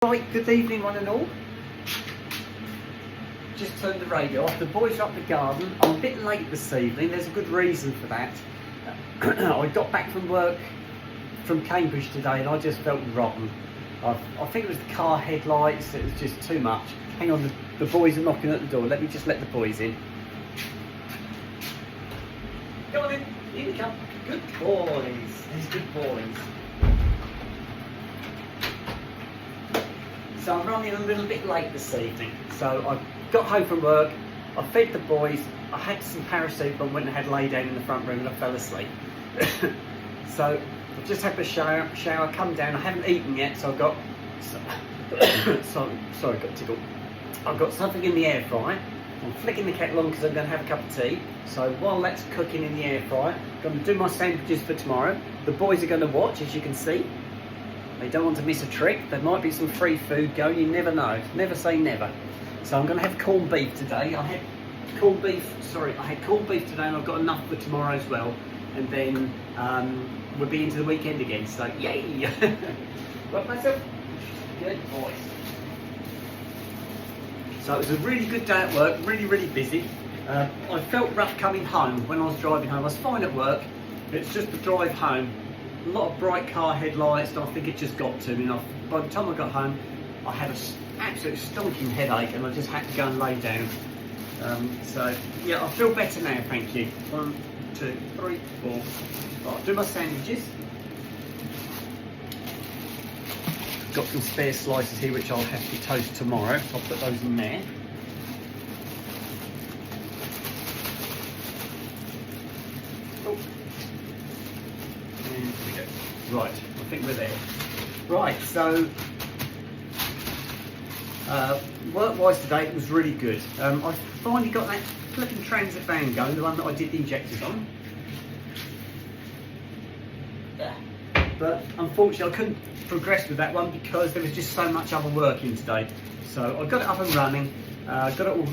right, good evening one and all. Just turned the radio off, the boys are up the garden. I'm a bit late this evening, there's a good reason for that. I got back from work from Cambridge today and I just felt rotten. I think it was the car headlights, it was just too much. Hang on, the boys are knocking at the door, let me just let the boys in. Come on in, they come. Good boys, these good boys. So I'm running a little bit late this evening. So I got home from work, I fed the boys, I had some paracetamol and went and had lay down in the front room and I fell asleep. So I've just had the shower, come down, I haven't eaten yet, so I've got, sorry, got tickled. I've got something in the air fryer. I'm flicking the kettle on because I'm going to have a cup of tea. So while that's cooking in the air fryer, I'm going to do my sandwiches for tomorrow. The boys are going to watch, as you can see. They don't want to miss a trick. There might be some free food going, you never know. Never say never. So I'm going to have corned beef today. I had corned beef today and I've got enough for tomorrow as well. And then we'll be into the weekend again, so yay! Got myself? Good boys. So it was a really good day at work, really busy. I felt rough coming home when I was driving home. I was fine at work, it's just the drive home. A lot of bright car headlights, and I think it just got to me. And by the time I got home, I had an absolute stonking headache, and I just had to go and lay down. So yeah, I feel better now, thank you. 1, 2, 3, 4. Right, I'll do my sandwiches. Got some spare slices here, which I'll have to toast tomorrow. I'll put those in there. Right, I think we're there. Right, so work-wise today it was really good. I finally got that flipping transit van going, the one that I did the injectors on. But unfortunately I couldn't progress with that one because there was just so much other work in today. So I got it up and running, got it all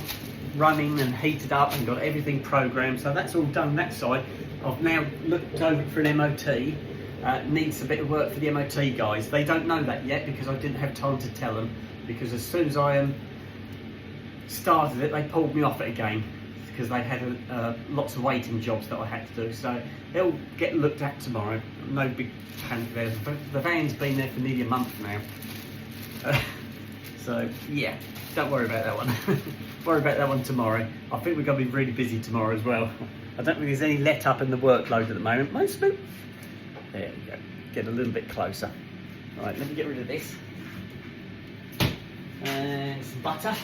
running and heated up and got everything programmed. So that's all done that side. I've now looked over for an MOT. Needs a bit of work for the MOT guys. They don't know that yet because I didn't have time to tell them, because as soon as I started it they pulled me off it again because they had lots of waiting jobs that I had to do. So they'll get looked at tomorrow. No big panic there. The van's been there for nearly a month now. So yeah, don't worry about that one. Worry about that one tomorrow. I think we're going to be really busy tomorrow as well. I don't think there's any let up in the workload at the moment. Mostly. There we go. Get a little bit closer. Right, let me get rid of this. And some butter.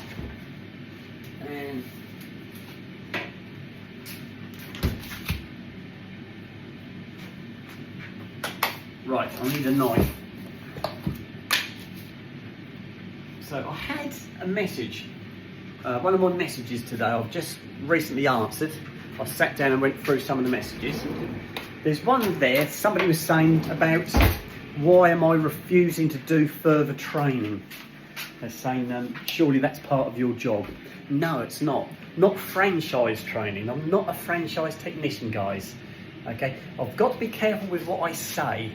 And right, I need a knife. So I had a message. One of my messages today I've just recently answered. I sat down and went through some of the messages. There's one there, somebody was saying about why am I refusing to do further training? They're saying surely that's part of your job. No, it's not. Not franchise training. I'm not a franchise technician, guys. Okay, I've got to be careful with what I say,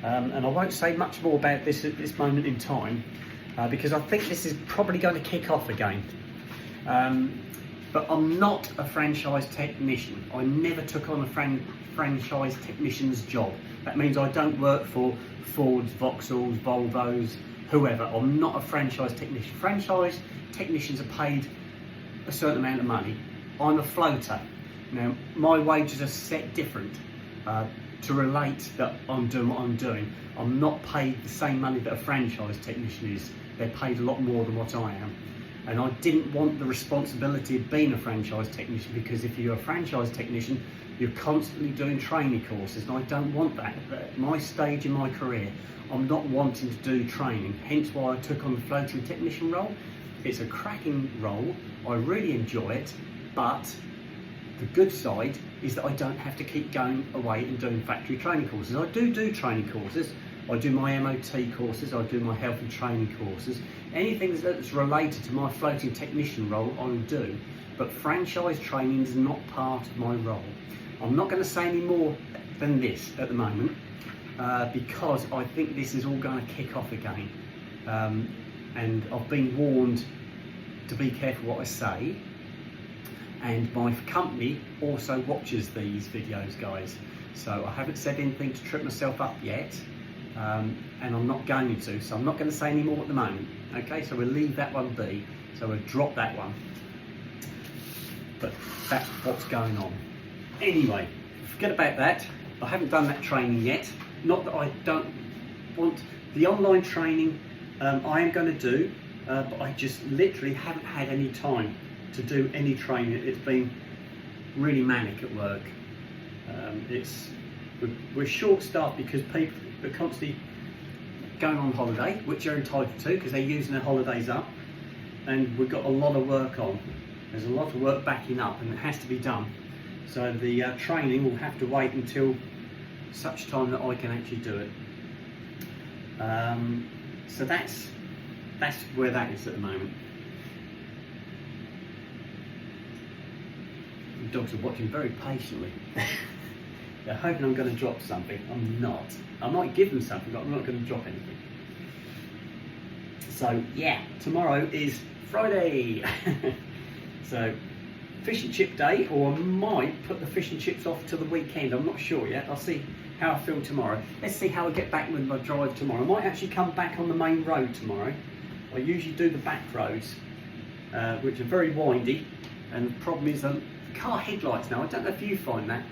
and I won't say much more about this at this moment in time, because I think this is probably going to kick off again. But I'm not a franchise technician. I never took on a franchise technician's job. That means I don't work for Fords, Vauxhalls, Volvos, whoever. I'm not a franchise technician. Franchise technicians are paid a certain amount of money. I'm a floater. Now, my wages are set different to relate that I'm doing what I'm doing. I'm not paid the same money that a franchise technician is. They're paid a lot more than what I am. And I didn't want the responsibility of being a franchise technician, because if you're a franchise technician, you're constantly doing training courses, and I don't want that. At my stage in my career, I'm not wanting to do training, hence why I took on the floating technician role. It's a cracking role, I really enjoy it, but the good side is that I don't have to keep going away and doing factory training courses. I do training courses. I do my MOT courses, I do my health and training courses. Anything that's related to my floating technician role, I will do. But franchise training is not part of my role. I'm not going to say any more than this at the moment, because I think this is all going to kick off again. and I've been warned to be careful what I say. And my company also watches these videos, guys. So I haven't said anything to trip myself up yet, and I'm not going to. So I'm not going to say any more at the moment. Okay, so we'll leave that one be. So we'll drop that one. But that's what's going on. Anyway, forget about that. I haven't done that training yet. Not that I don't want the online training. I am going to do, but I just literally haven't had any time to do any training. It's been really manic at work. We're short-staffed because people are constantly going on holiday, which they're entitled to because they're using their holidays up, and we've got a lot of work on. There's a lot of work backing up, and it has to be done. So the training will have to wait until such time that I can actually do it. So that's where that is at the moment. The dogs are watching very patiently. They're hoping I'm going to drop something. I'm not. I might give them something, but I'm not going to drop anything. So yeah, tomorrow is Friday. So fish and chip day, or I might put the fish and chips off to the weekend. I'm not sure yet. I'll see how I feel tomorrow. Let's see how I get back with my drive tomorrow. I might actually come back on the main road tomorrow. I usually do the back roads, which are very windy, and the problem is car headlights now. I don't know if you find that.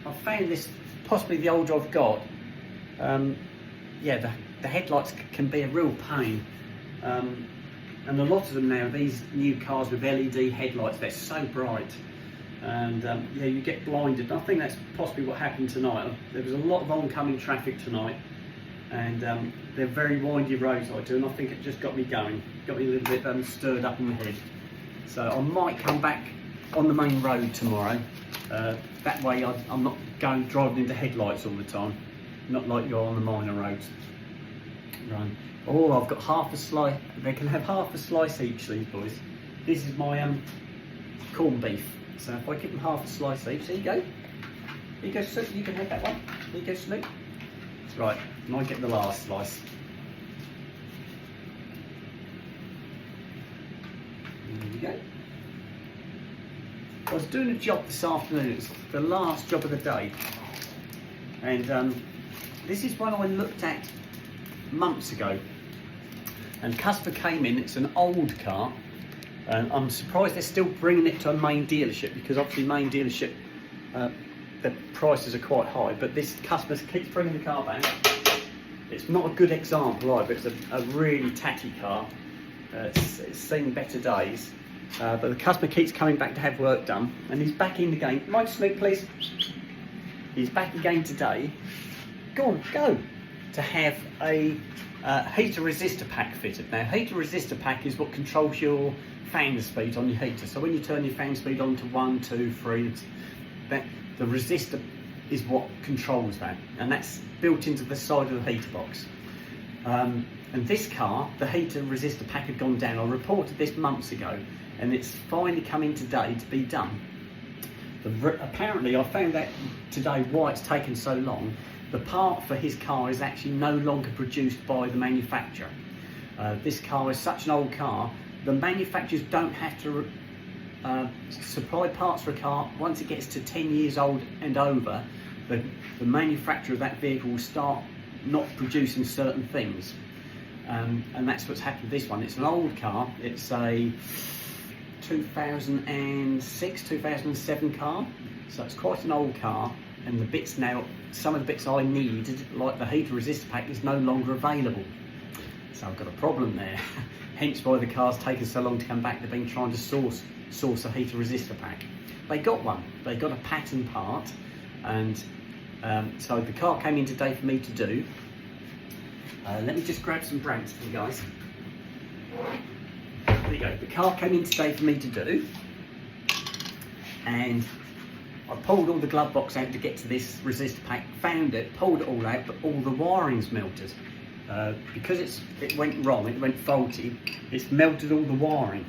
I've found this, possibly the older I've got, yeah, the headlights can be a real pain. And a lot of them now, these new cars with LED headlights, they're so bright. And yeah, you get blinded. And I think that's possibly what happened tonight. There was a lot of oncoming traffic tonight, and they're very windy roads I do, and I think it just got me going. Got me a little bit stirred up in the head. So I might come back on the main road tomorrow. That way I'm not driving into headlights all the time, not like you're on the minor roads. Right. Oh, I've got half a slice. They can have half a slice each, these boys. This is my corned beef. So if I give them half a slice each, there you go. There you go, Snoop. You can have that one. There you go, Snoop. Right, and I get the last slice. There you go. I was doing a job this afternoon. It's the last job of the day, and this is one I looked at months ago. And customer came in. It's an old car, and I'm surprised they're still bringing it to a main dealership, because obviously main dealership the prices are quite high. But this customer keeps bringing the car back. It's not a good example either. It's a really tatty car. It's seen better days. But the customer keeps coming back to have work done, and he's back in the game. Mike, Snoop, please. He's back again today. Go on, go. To have a heater resistor pack fitted. Now, heater resistor pack is what controls your fan speed on your heater. So when you turn your fan speed on to 1, 2, 3, the resistor is what controls that, and that's built into the side of the heater box. And this car, the heater resistor pack had gone down. I reported this months ago, and it's finally come in today to be done. Apparently, I found out today why it's taken so long. The part for his car is actually no longer produced by the manufacturer. This car is such an old car, the manufacturers don't have to supply parts for a car. Once it gets to 10 years old and over, the manufacturer of that vehicle will start not producing certain things. And that's what's happened with this one. It's an old car. It's a 2006, 2007 car. So it's quite an old car. And the bits now, some of the bits I needed, like the heater resistor pack, is no longer available. So I've got a problem there. Hence why the car's taken so long to come back. They've been trying to source a heater resistor pack. They got one. They got a pattern part, and so the car came in today for me to do. Let me just grab some brands for you guys. There you go. The car came in today for me to do, and I pulled all the glove box out to get to this resistor pack, found it, pulled it all out, but all the wiring's melted. Because it went wrong, it went faulty, it's melted all the wiring.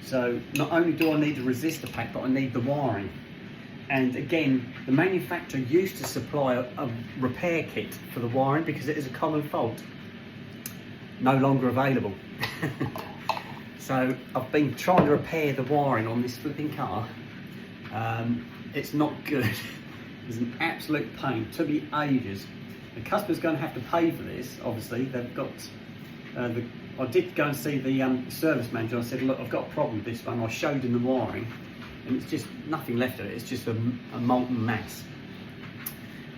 So not only do I need a resistor pack, but I need the wiring. And again, the manufacturer used to supply a repair kit for the wiring because it is a common fault. no longer available. So I've been trying to repair the wiring on this flipping car. It's not good. It's an absolute pain. It took me ages. The customer's going to have to pay for this. Obviously, they've got. I did go and see the service manager. I said, look, I've got a problem with this one. I showed him the wiring, and it's just nothing left of it. It's just a molten mass.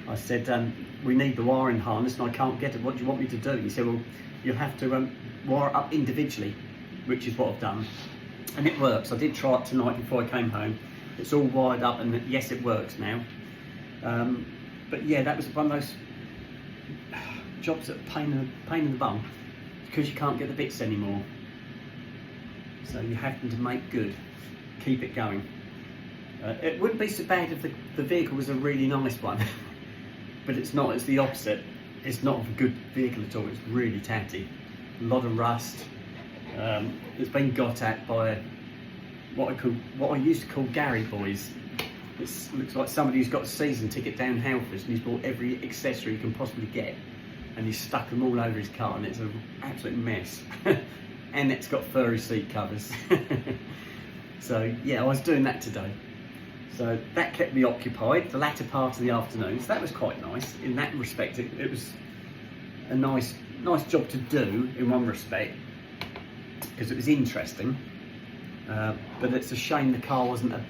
I said, we need the wiring harness, and I can't get it. What do you want me to do? He said, well, you'll have to wire it up individually, which is what I've done, and it works. I did try it tonight before I came home. It's all wired up, and yes, it works now. But yeah, that was one of those jobs that pain in the bum, because you can't get the bits anymore. So you happen to make good, keep it going. It wouldn't be so bad if the vehicle was a really nice one, but it's not. It's the opposite. It's not a good vehicle at all. It's really tatty, a lot of rust. It's been got at by what I used to call Gary boys. It looks like somebody who's got a season ticket down Halfords and he's bought every accessory he can possibly get, and he's stuck them all over his car, and it's an absolute mess. And it's got furry seat covers. So yeah, I was doing that today. So that kept me occupied the latter part of the afternoon. So that was quite nice in that respect. It was a nice job to do in one respect, because it was interesting. But it's a shame the car wasn't a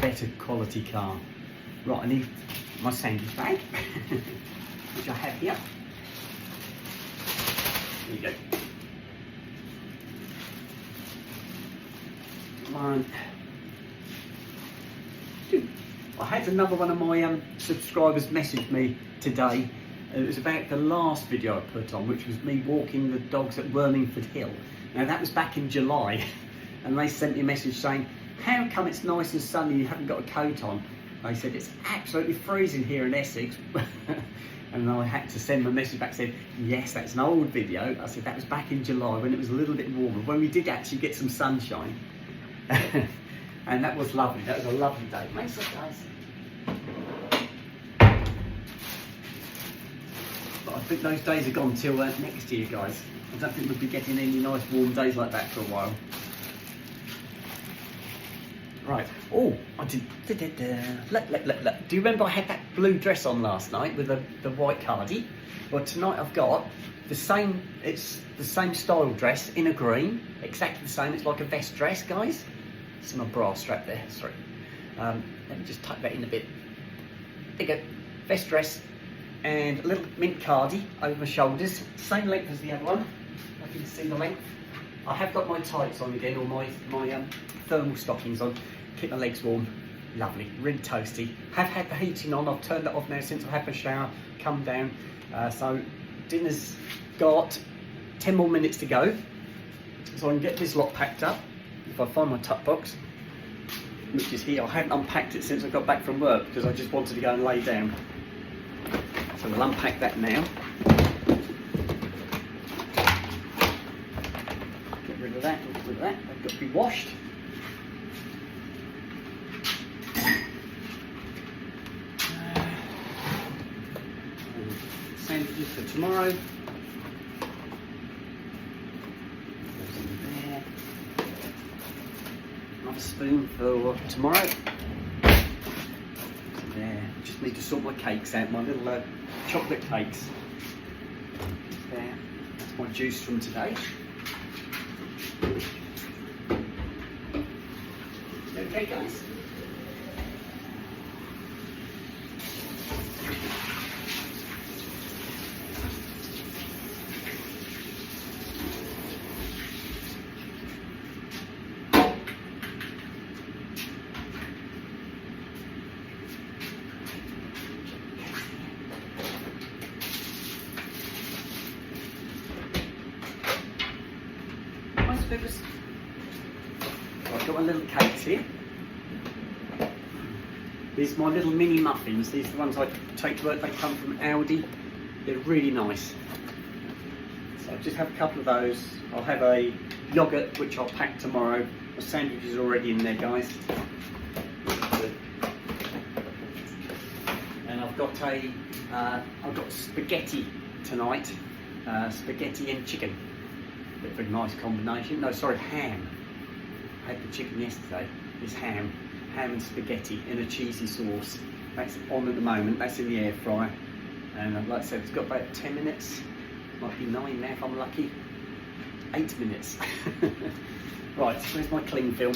better quality car. Right, I need my sandwich bag, which I have here. There you go. I had another one of my subscribers message me today. It was about the last video I put on, which was me walking the dogs at Wormingford Hill. Now that was back in July, and they sent me a message saying, how come it's nice and sunny and you haven't got a coat on? They said, it's absolutely freezing here in Essex. And I had to send them a message back saying, yes, that's an old video. I said, that was back in July when it was a little bit warmer, when we did actually get some sunshine. And that was lovely. That was a lovely day. Thanks, guys. But I think those days are gone till next year, guys. I don't think we'll be getting any nice warm days like that for a while. Right. Oh, I did. Look. Do you remember I had that blue dress on last night with the white cardie? Well, tonight I've got the same. It's the same style dress in a green, exactly the same. It's like a vest dress, guys. It's my bra strap there. Sorry. Let me just tuck that in a bit. There you go. Vest dress and a little mint cardie over my shoulders. Same length as the other one. I can see the length. I have got my tights on again, or my thermal stockings on. Keep my legs warm. Lovely, really toasty. Have had the heating on. I've turned that off now since I've had my shower, come down. So dinner's got 10 more minutes to go. So I can get this lot packed up. If I find my tuck box, which is here. I haven't unpacked it since I got back from work because I just wanted to go and lay down. So we'll unpack that now. Get rid of that, get rid of that. They've got to be washed. Sandwiches for tomorrow. Another spoon for tomorrow. There. Just need to sort my cakes out, my little chocolate cakes. There. That's my juice from today. Okay, guys. I've got my little cakes here. These are my little mini muffins. These are the ones I take to work. They come from Aldi. They're really nice. So I'll just have a couple of those. I'll have a yoghurt, which I'll pack tomorrow. My sandwich is already in there, guys. And I've got spaghetti tonight. spaghetti and chicken. Bit of a nice combination. No, sorry, ham. I had the chicken yesterday. It's ham and spaghetti in a cheesy sauce. That's on at the moment. That's in the air fryer. And like I said, it's got about 10 minutes. Might be 9 now if I'm lucky. 8 minutes. Right, where's my cling film?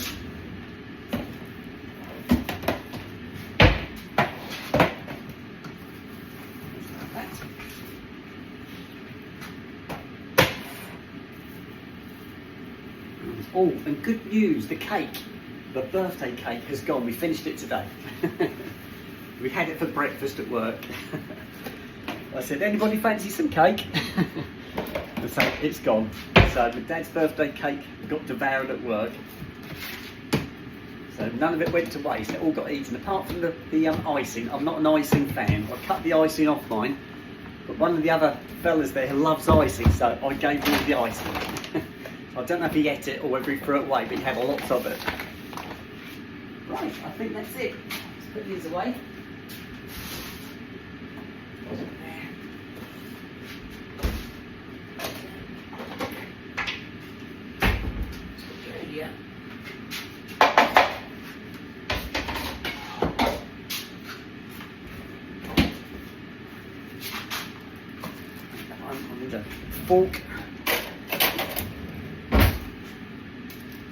Oh, and good news, the cake, the birthday cake has gone. We finished it today. We had it for breakfast at work. I said, anybody fancy some cake? And so it's gone. So my dad's birthday cake got devoured at work. So none of it went to waste, it all got eaten, apart from the icing. I'm not an icing fan. I cut the icing off mine, but one of the other fellas there loves icing, so I gave him the icing. I don't know if he ate it or whether he threw it away, but he had lots of it. Right, I think that's it. Let's put these away. Yeah. I need a fork.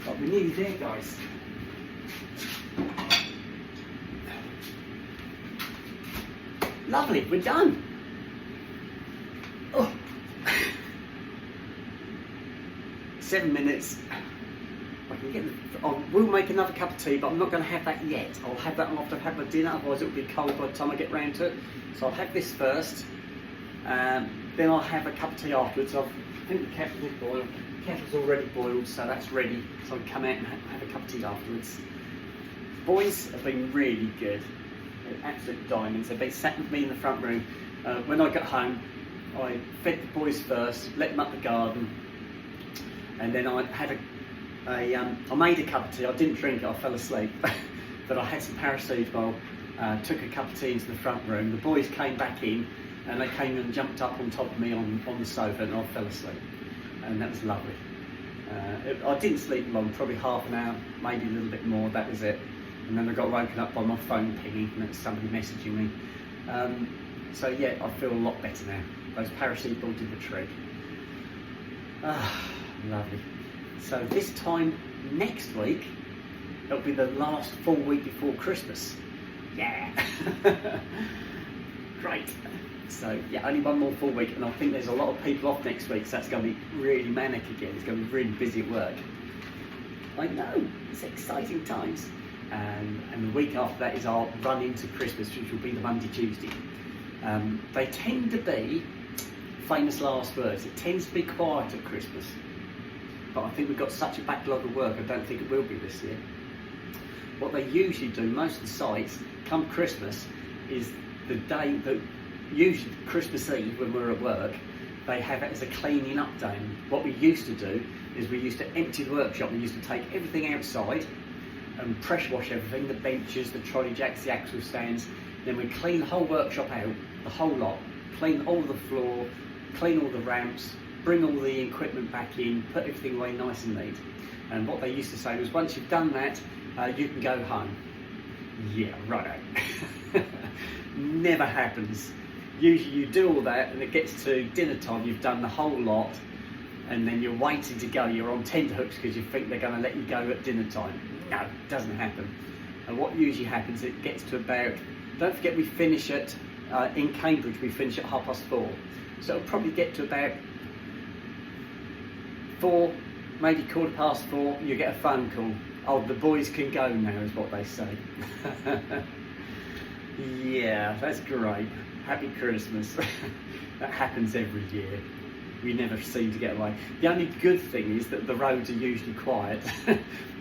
Oh, we're nearly there, guys. Lovely, we're done. Oh. 7 minutes. I can get. I will make another cup of tea, but I'm not going to have that yet. I'll have that after I've had my dinner, otherwise it will be cold by the time I get round to it. So I'll have this first, then I'll have a cup of tea afterwards. I think the kettle is boiled. The kettle's already boiled, so that's ready. So I can come out and have a cup of tea afterwards. Boys have been really good. They're absolute diamonds. They've been sat with me in the front room. When I got home, I fed the boys first, let them up the garden, and then I had I made a cup of tea. I didn't drink it, I fell asleep. But I had some paracetamol, took a cup of tea into the front room. The boys came back in and they came and jumped up on top of me on the sofa, and I fell asleep. And that was lovely. I didn't sleep long, probably half an hour, maybe a little bit more, that was it. And then I got woken up by my phone pinging, and it was somebody messaging me. So yeah, I feel a lot better now. Those paracetamol did the trick. Lovely. So this time next week, it'll be the last full week before Christmas. Yeah! Great. So yeah, only one more full week, and I think there's a lot of people off next week, so that's going to be really manic again. It's going to be really busy at work. I know, it's exciting times. And the week after that is our run into Christmas, which will be the Monday, Tuesday. They tend to be famous last words. It tends to be quiet at Christmas. But I think we've got such a backlog of work, I don't think it will be this year. What they usually do, most of the sites, come Christmas, is the day that, usually Christmas Eve when we're at work, they have it as a cleaning up day. And what we used to do is we used to empty the workshop. We used to take everything outside and pressure wash everything, the benches, the trolley jacks, the axle stands. Then we clean the whole workshop out, the whole lot, clean all the floor, clean all the ramps, bring all the equipment back in, put everything away nice and neat. And what they used to say was, once you've done that, you can go home. Yeah, righto. Never happens. Usually you do all that and it gets to dinner time, you've done the whole lot, and then you're waiting to go. You're on tenterhooks because you think they're going to let you go at dinner time. No, it doesn't happen. And what usually happens, it gets to about, don't forget we finish at, in Cambridge we finish at 4:30. So it'll probably get to about 4, maybe 4:15, you get a phone call. Oh, the boys can go now, is what they say. Yeah, that's great. Happy Christmas. That happens every year. We never seem to get away. The only good thing is that the roads are usually quiet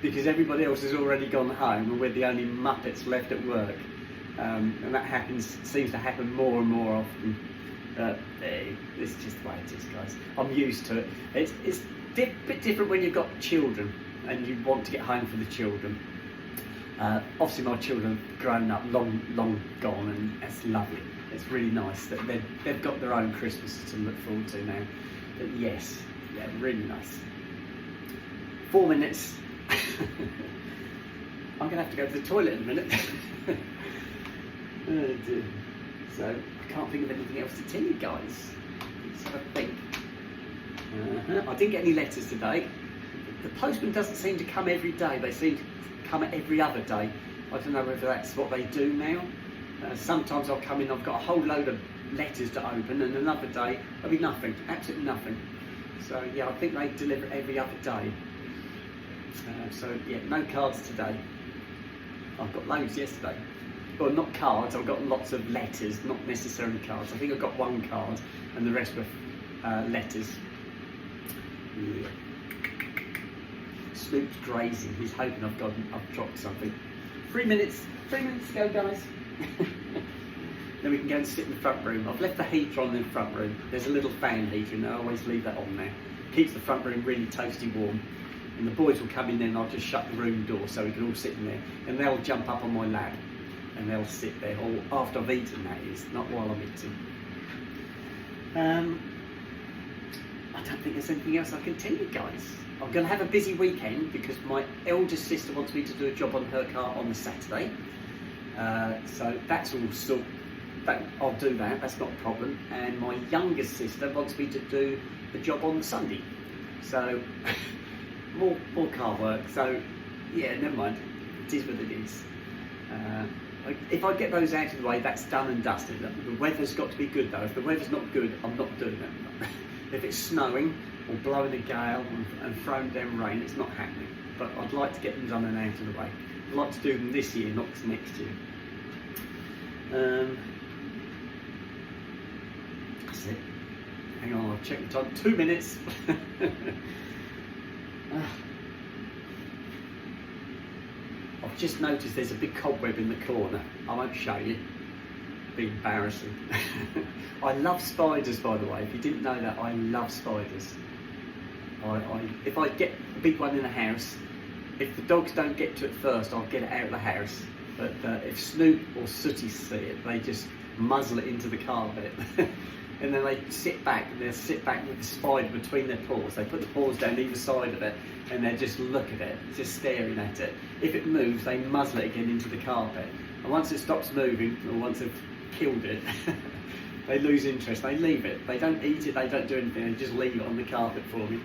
because everybody else has already gone home and we're the only muppets left at work. And that seems to happen more and more often. It's just the way it is, guys. I'm used to it. It's a bit different when you've got children and you want to get home for the children. Obviously my children have grown up, long gone, and it's lovely. It's really nice that they've got their own Christmas to look forward to now. But yes, yeah, really nice. 4 minutes. I'm going to have to go to the toilet in a minute. Oh dear. So I can't think of anything else to tell you guys. Let's have a think. I didn't get any letters today. The postman doesn't seem to come every day. They seem to come every other day. I don't know whether that's what they do now. Sometimes I'll come in, I've got a whole load of letters to open, and another day there'll be nothing, absolutely nothing. So yeah, I think they deliver every other day. So yeah, no cards today. I've got loads yesterday. Well, not cards, I've got lots of letters, not necessarily cards. I think I've got one card and the rest were letters. Yeah. Snoop's grazing, he's hoping I've dropped something. 3 minutes to go, guys. Then we can go and sit in the front room. I've left the heater on in the front room. There's a little fan heater and I always leave that on there. Keeps the front room really toasty warm. And the boys will come in there and I'll just shut the room door so we can all sit in there. And they'll jump up on my lap and they'll sit there, or after I've eaten, that is, not while I'm eating. I don't think there's anything else I can tell you guys. I'm going to have a busy weekend because my eldest sister wants me to do a job on her car on the Saturday. So that's all sort. I'll do that. That's not a problem. And my youngest sister wants me to do the job on the Sunday. So more car work. So yeah, never mind. It is what it is. If I get those out of the way, that's done and dusted. The weather's got to be good though. If the weather's not good, I'm not doing it. If it's snowing or blowing a gale and throwing down rain, it's not happening. But I'd like to get them done and out of the way. I'd like to do them this year, not next year. That's it. Hang on, I'll check the time. 2 minutes. I've just noticed there's a big cobweb in the corner. I won't show you. It'd be embarrassing. I love spiders, by the way. If you didn't know that, I love spiders. If I get a big one in the house, if the dogs don't get to it first, I'll get it out of the house. But if Snoop or Sooty see it, they just muzzle it into the carpet. And then they sit back, and they'll sit back with the spider between their paws. They put the paws down either side of it, and they just look at it, just staring at it. If it moves, they muzzle it again into the carpet. And once it stops moving, or once they've killed it, they lose interest. They leave it. They don't eat it, they don't do anything, they just leave it on the carpet for me.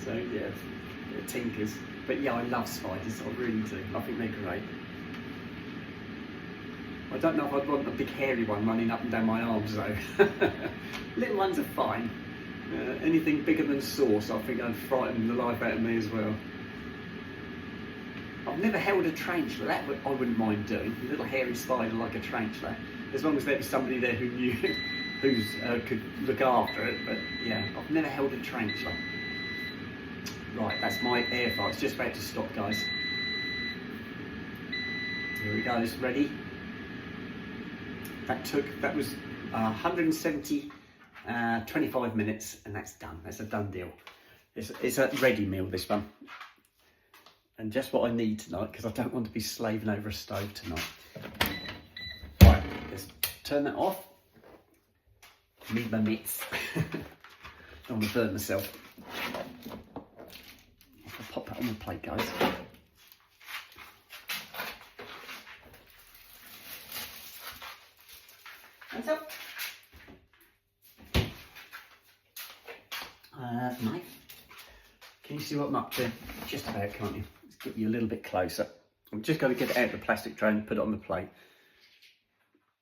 So yeah, it tinkers. But yeah, I love spiders, I really do. I think they're great. I don't know if I'd want a big hairy one running up and down my arms though. Little ones are fine. Anything bigger than sauce, I think I'd frighten the life out of me as well. I've never held a tarantula, that I wouldn't mind doing. A little hairy spider like a tarantula, as long as there was somebody there who knew, could look after it. But yeah, I've never held a tarantula. Right, that's my air fryer. It's just about to stop, guys. Here it goes, ready? That was 170, 25 minutes, and that's done. That's a done deal. It's a ready meal, this one. And just what I need tonight, because I don't want to be slaving over a stove tonight. Right, let's turn that off. Need my mitts. Don't want to burn myself. I'll pop that on the plate, guys. Hands up. Knife. Can you see what I'm up to? Just about, can't you? Let's get you a little bit closer. I'm just going to get it out of the plastic tray and put it on the plate.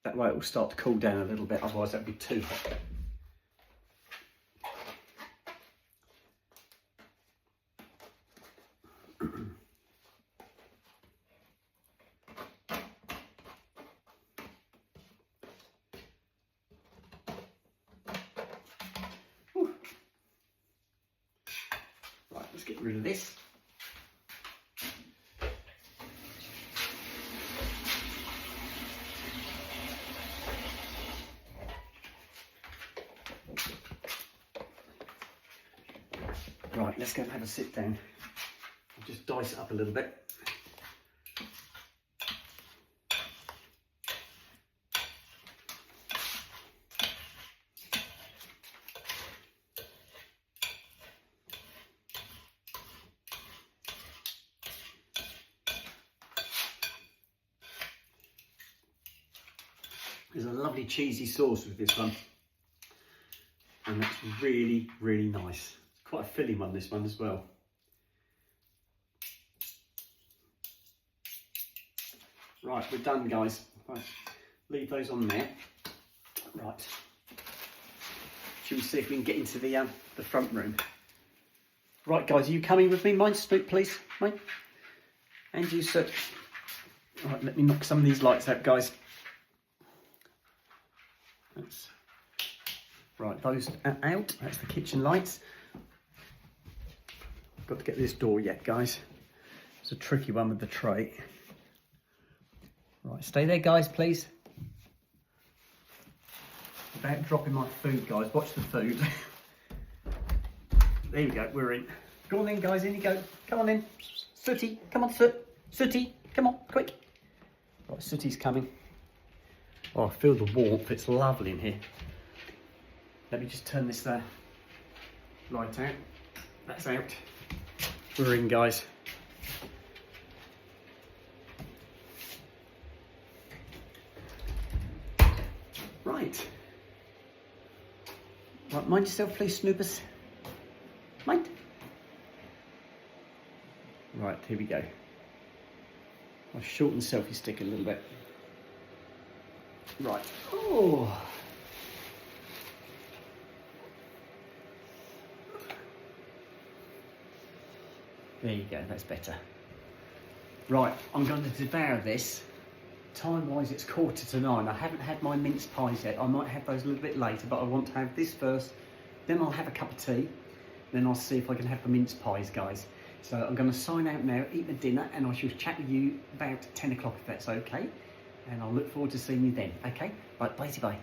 That way it will start to cool down a little bit, otherwise that would be too hot. Right, let's get rid of this. Right, let's go and have a sit down. I'll just dice it up a little bit. There's a lovely cheesy sauce with this one. And that's really, really nice. Quite a filling one, this one as well. Right, we're done, guys. Right, leave those on there. Right. Should we see if we can get into the front room? Right, guys, are you coming with me? Mind, Snoop, please. Mind. And you, sir. Right, let me knock some of these lights out, guys. That's... Right, those are out. That's the kitchen lights. Got to get this door yet, guys. It's a tricky one with the tray. Right, stay there, guys, please. About dropping my food, guys. Watch the food. There we go, we're in. Go on then, guys, in you go. Come on in. Sooty, come on, Soot. Sooty, come on, quick. Right, Sooty's coming. Oh, I feel the warmth. It's lovely in here. Let me just turn this light out. That's out. We're in, guys. Right. Right, mind yourself, please, Snoopers. Mind. Right, here we go. I'll shorten the selfie stick a little bit. Right. Oh. There you go, that's better. Right, I'm going to devour this. Time-wise, it's 9:15. I haven't had my mince pies yet. I might have those a little bit later, but I want to have this first. Then I'll have a cup of tea. Then I'll see if I can have the mince pies, guys. So I'm going to sign out now, eat my dinner, and I shall chat with you about 10 o'clock if that's okay. And I'll look forward to seeing you then, okay? Right, bye-bye.